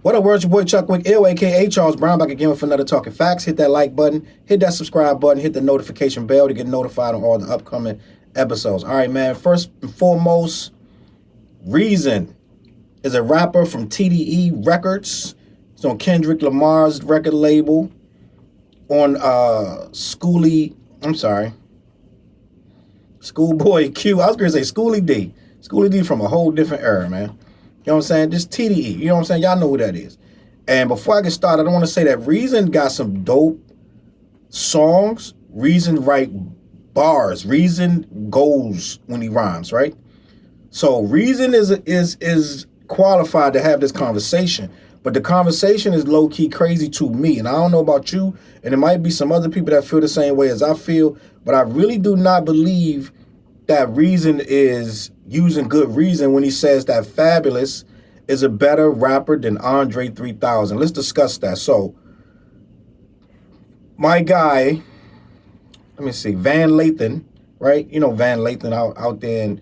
What up, world? Your boy Chuck Wick, ill, aka Charles Brown, back again with another Talking Facts. Hit that like button, hit that subscribe button, hit the notification bell to get notified on all the upcoming episodes. All right, man. First and foremost, Reason is a rapper from TDE Records. It's on Kendrick Lamar's record label. On Schoolboy Q. I was gonna say Schoolie D. Schoolie D from a whole different era, man. You know what I'm saying? Just TDE. You know what I'm saying? Y'all know who that is. And before I get started, I don't want to say that Reason got some dope songs. Reason write bars. Reason goes when he rhymes, right? So Reason is qualified to have this conversation. But the conversation is low-key crazy to me. And I don't know about you, and there might be some other people that feel the same way as I feel, but I really do not believe that Reason is using good reason when he says that Fabolous is a better rapper than Andre 3000. Let's discuss that. So, my guy, let me see, Van Lathan, right? You know Van Lathan out there and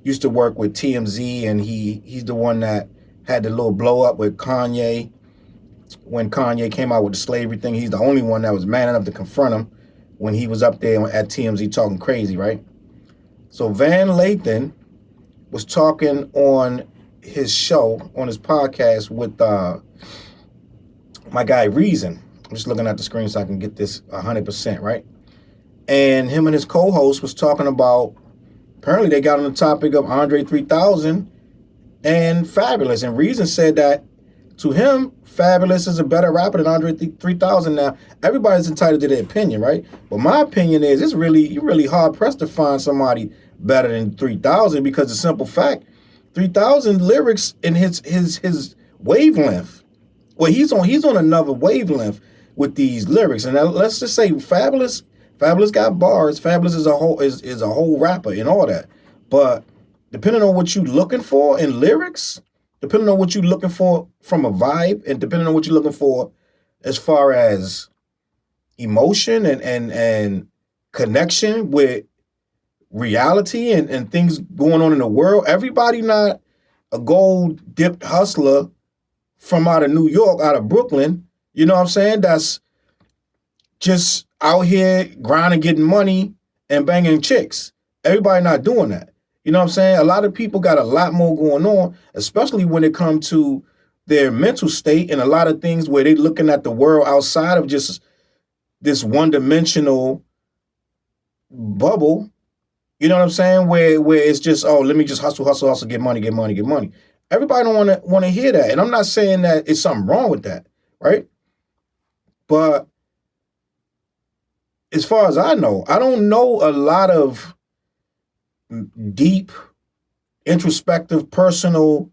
used to work with TMZ, and he's the one that had the little blow up with Kanye. When Kanye came out with the slavery thing, he's the only one that was man enough to confront him when he was up there at TMZ talking crazy, right? So Van Lathan was talking on his show, on his podcast with my guy Reason. I'm just looking at the screen so I can get this 100%, right? And him and his co-host was talking about, apparently they got on the topic of Andre 3000 and Fabolous. And Reason said that to him, Fabolous is a better rapper than Andre 3000. Now, everybody's entitled to their opinion, right? But my opinion is you're really hard pressed to find somebody better than 3000, because the simple fact, 3000 lyrics in his wavelength. Well, he's on another wavelength with these lyrics. And now let's just say Fabolous got bars. Fabolous is a whole rapper and all that. But depending on what you're looking for in lyrics, depending on what you're looking for from a vibe, and depending on what you're looking for as far as emotion and connection with reality and things going on in the world, everybody not a gold dipped hustler from out of New York, out of Brooklyn, you know what I'm saying? That's just out here grinding, getting money and banging chicks. Everybody not doing that. You know what I'm saying? A lot of people got a lot more going on, especially when it comes to their mental state and a lot of things where they're looking at the world outside of just this one-dimensional bubble. You know what I'm saying? Where it's just, oh, let me just hustle, get money. Everybody don't want to hear that. And I'm not saying that it's something wrong with that, right? But as far as I know, I don't know a lot of deep, introspective, personal,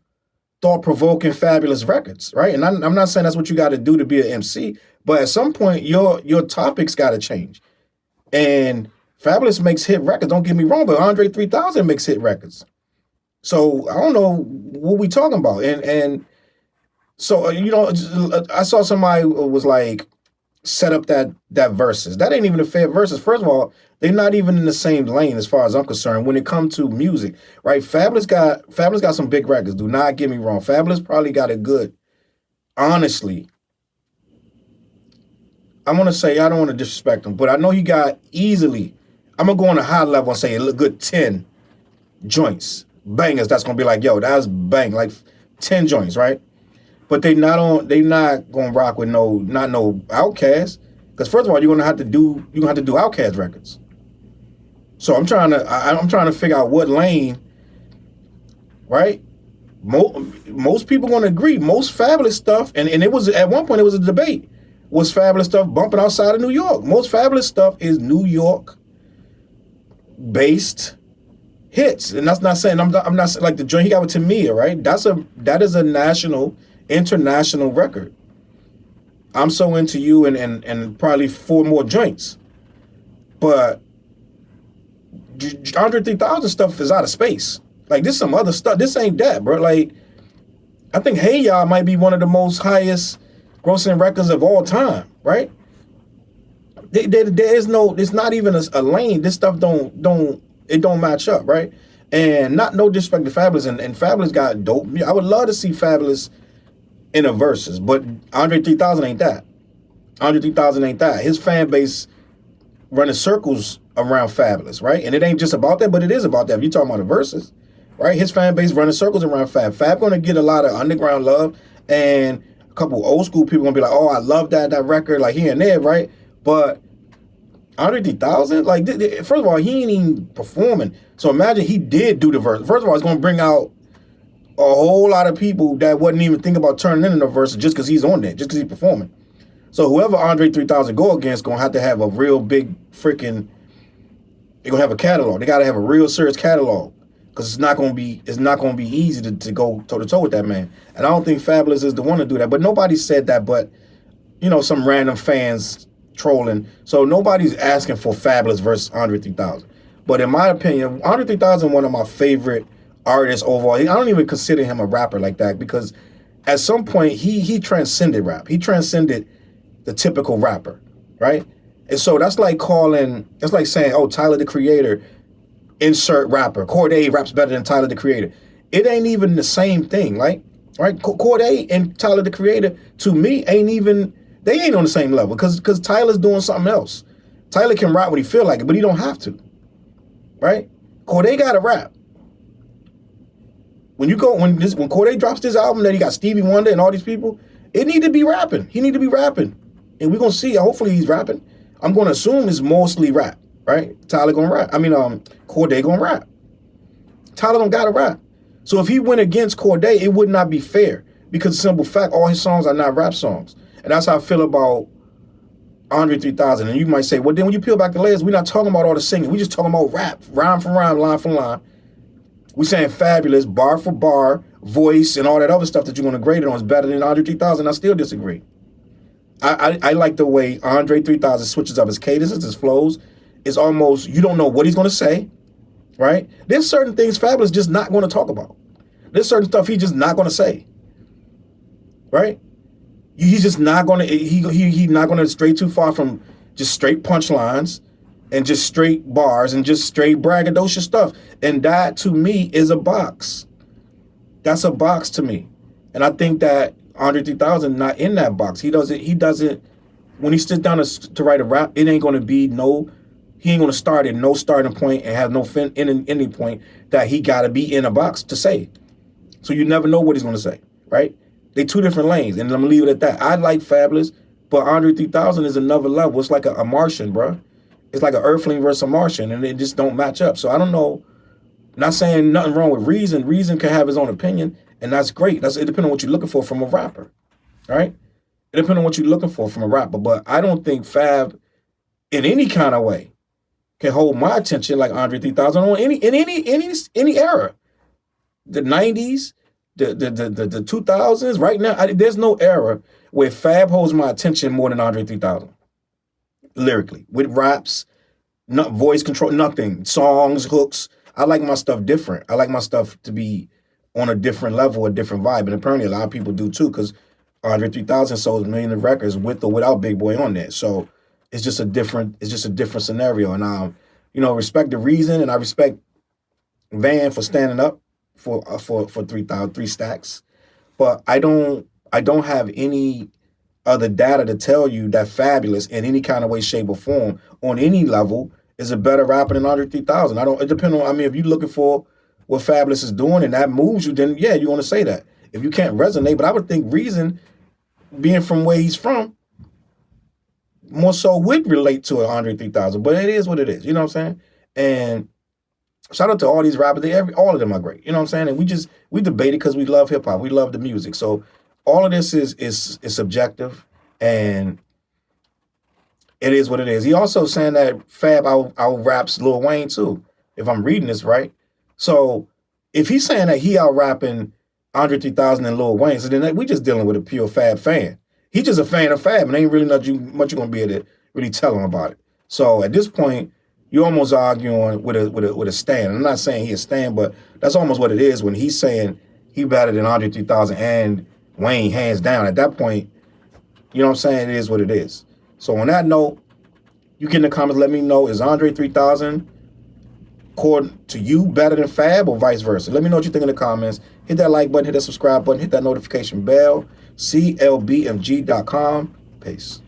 thought-provoking, fabulous records, right? And I'm not saying that's what you got to do to be an MC, but at some point, your topics got to change. And Fabolous makes hit records, don't get me wrong, but Andre 3000 makes hit records. So I don't know what we talking about. And so, I saw somebody was like, set up that verses. That ain't even a fair verses. First of all, they're not even in the same lane as far as I'm concerned when it comes to music, right? Fabolous got some big records. Do not get me wrong. Fabolous probably got a good, honestly, I want to say, I don't want to disrespect him, but I know he got easily, I'm going to go on a high level and say a good 10 joints, bangers. That's going to be like, yo, that's bang, like 10 joints, right? But they not going to rock with no Outkast. Because first of all, you're going to have to do Outkast records. So I'm trying to figure out what lane, right? Most people going to agree. Most Fabolous stuff, and it was, at one point it was a debate, was Fabolous stuff bumping outside of New York. Most Fabolous stuff is New York based hits. And that's not saying, I'm not like the joint he got with Tamia, right? That is a national, international record. I'm So Into You and probably 4 more joints. But Andre 3000 stuff is out of space. Like, this some other stuff. This ain't that, bro. Like, I think Hey Ya might be one of the most highest grossing records of all time, right? There is no, it's not even a lane. This stuff don't match up, right? And no disrespect to Fabolous, and Fabolous got dope. I would love to see Fabolous in a versus. But Andre 3000 ain't that. Andre 3000 ain't that. His fan base running circles around Fabolous, right? And it ain't just about that, but it is about that. If you're talking about the verses, right? His fan base running circles around Fab. Fab gonna get a lot of underground love, and a couple old school people gonna be like, oh, I love that record, like here and there, right? But Andre 3000, like, first of all, he ain't even performing. So imagine he did do the verse. First of all, it's gonna bring out a whole lot of people that wasn't even thinking about turning in the verse just because he's on there, just because he's performing. So whoever Andre 3000 go against gonna have to have a real big freaking. They're gonna have a catalog. They gotta have a real serious catalog, because it's not gonna be easy to go toe to toe with that man. And I don't think Fabolous is the one to do that. But nobody said that. But you know, some random fans trolling. So nobody's asking for Fabolous versus Andre 3000. But in my opinion, Andre 3000 one of my favorite artists overall. I don't even consider him a rapper like that, because at some point he transcended rap. He transcended the typical rapper, right? And so that's like saying, oh, Tyler the Creator, insert rapper. Cordae raps better than Tyler the Creator. It ain't even the same thing, right? Cordae and Tyler the Creator, to me, they ain't on the same level, because Tyler's doing something else. Tyler can rap when he feel like it, but he don't have to, right? Cordae got to rap. When Cordae drops this album that he got Stevie Wonder and all these people, it need to be rapping. He need to be rapping. And we're going to see, hopefully he's rapping. I'm going to assume it's mostly rap, right? Tyler going to rap. Cordae going to rap. Tyler don't got to rap. So if he went against Cordae, it would not be fair, because simple fact, all his songs are not rap songs. And that's how I feel about Andre 3000. And you might say, well, then when you peel back the layers, we're not talking about all the singing. We're just talking about rap, rhyme for rhyme, line for line. We're saying Fabolous, bar for bar, voice, and all that other stuff that you're going to grade it on is better than Andre 3000. I still disagree. I like the way Andre 3000 switches up his cadences, his flows. It's almost, you don't know what he's going to say, right? There's certain things Fabolous just not going to talk about. There's certain stuff he's just not going to say, right? He's just not going to, he's not going to stray too far from just straight punchlines and just straight bars and just straight braggadocious stuff. And that, to me, is a box. That's a box to me. And I think that Andre 3000 not in that box. He doesn't, when he sits down to write a rap, it ain't going to be he ain't going to start at no starting point and have no ending point that he got to be in a box to say. So you never know what he's going to say, right? They two different lanes, and I'm going to leave it at that. I like Fabolous, but Andre 3000 is another level. It's like a Martian, bro. It's like an Earthling versus a Martian, and they just don't match up. So I don't know. Not saying nothing wrong with Reason. Reason can have his own opinion, and that's great. It depends on what you're looking for from a rapper, right? It depends on what you're looking for from a rapper. But I don't think Fab, in any kind of way, can hold my attention like Andre 3000 on any era. The 90s, the 2000s, right now, there's no era where Fab holds my attention more than Andre 3000. Lyrically, with raps, not voice control, nothing, songs, hooks. I like my stuff different. I like my stuff to be on a different level, a different vibe, and apparently a lot of people do too, because Andre 3000 sold millions of records with or without Big Boy on there. So it's just a different scenario. And respect the Reason, and I respect Van for standing up for 3,000, 3 stacks. But I don't have any other data to tell you that Fabolous in any kind of way, shape, or form on any level is a better rapper than Andre 3000. It depends on, if you're looking for what Fabolous is doing and that moves you, then yeah, you want to say that. If you can't resonate, but I would think Reason, being from where he's from, more so would relate to an Andre 3000, but it is what it is, you know what I'm saying? And shout out to all these rappers, all of them are great, you know what I'm saying? And we debate it because we love hip hop, we love the music. So all of this is subjective, and it is what it is. He also saying that Fab out raps Lil Wayne too, if I'm reading this right. So if he's saying that he out rapping Andre 3000 and Lil Wayne, so then we just dealing with a pure Fab fan. He's just a fan of Fab, and ain't really much you're gonna be able to really tell him about it. So at this point, you're almost arguing with a stand. I'm not saying he's a stand, but that's almost what it is when he's saying he better than Andre 3000 and Wayne, hands down. At that point, you know what I'm saying? It is what it is. So on that note, you get in the comments, let me know, is Andre 3000, according to you, better than Fab or vice versa? Let me know what you think in the comments. Hit that like button, hit that subscribe button, hit that notification bell CLBMG.com. Peace.